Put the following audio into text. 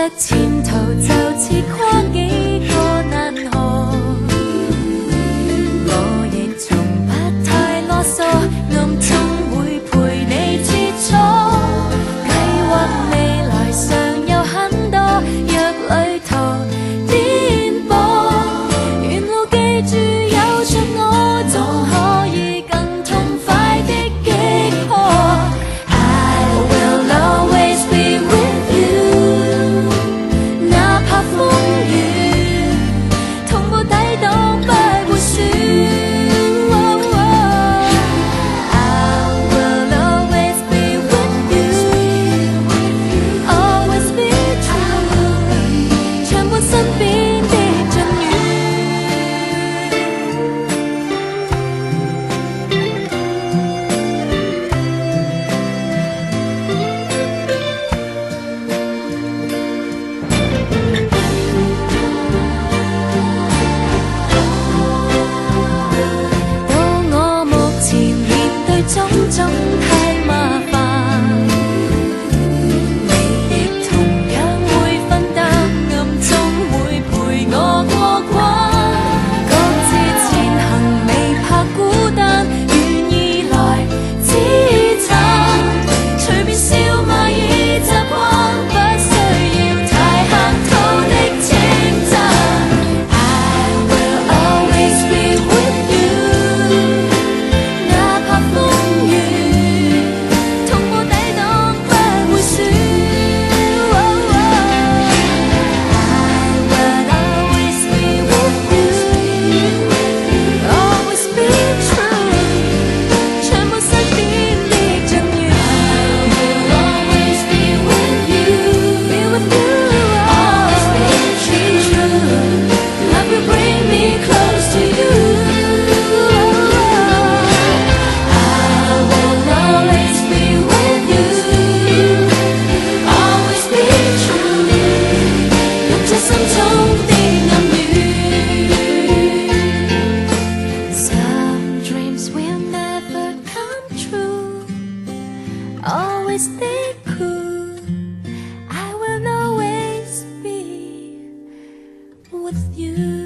着前途就似跨幾個難河，我亦從不太囉嗦，暗中會陪你切磋，計劃未來尚有很多，若旅途顛簸，沿路記住有着我，總可以更痛快的擊破。I will always be with you， 哪怕風雨，同步抵擋不會輸。I will always be with you， always be true， 長伴身邊的盡遠。到我目前面對種種太麻煩，你亦同樣會分擔，暗中會陪我過關。各自前行未怕孤單，願意來支撐，隨便笑罵已習慣，不需要太客套的稱讚。I will always be with you， 哪怕風雨，同步抵擋不會輸。I will always be with you， always be true， 長伴身邊的盡遠。I will always be with you， always be true，Love will bring me close to you。I will always be with you， always be true， 錄着心中的暗語。Some dreams will never come true， always stay cool。I will always be with you。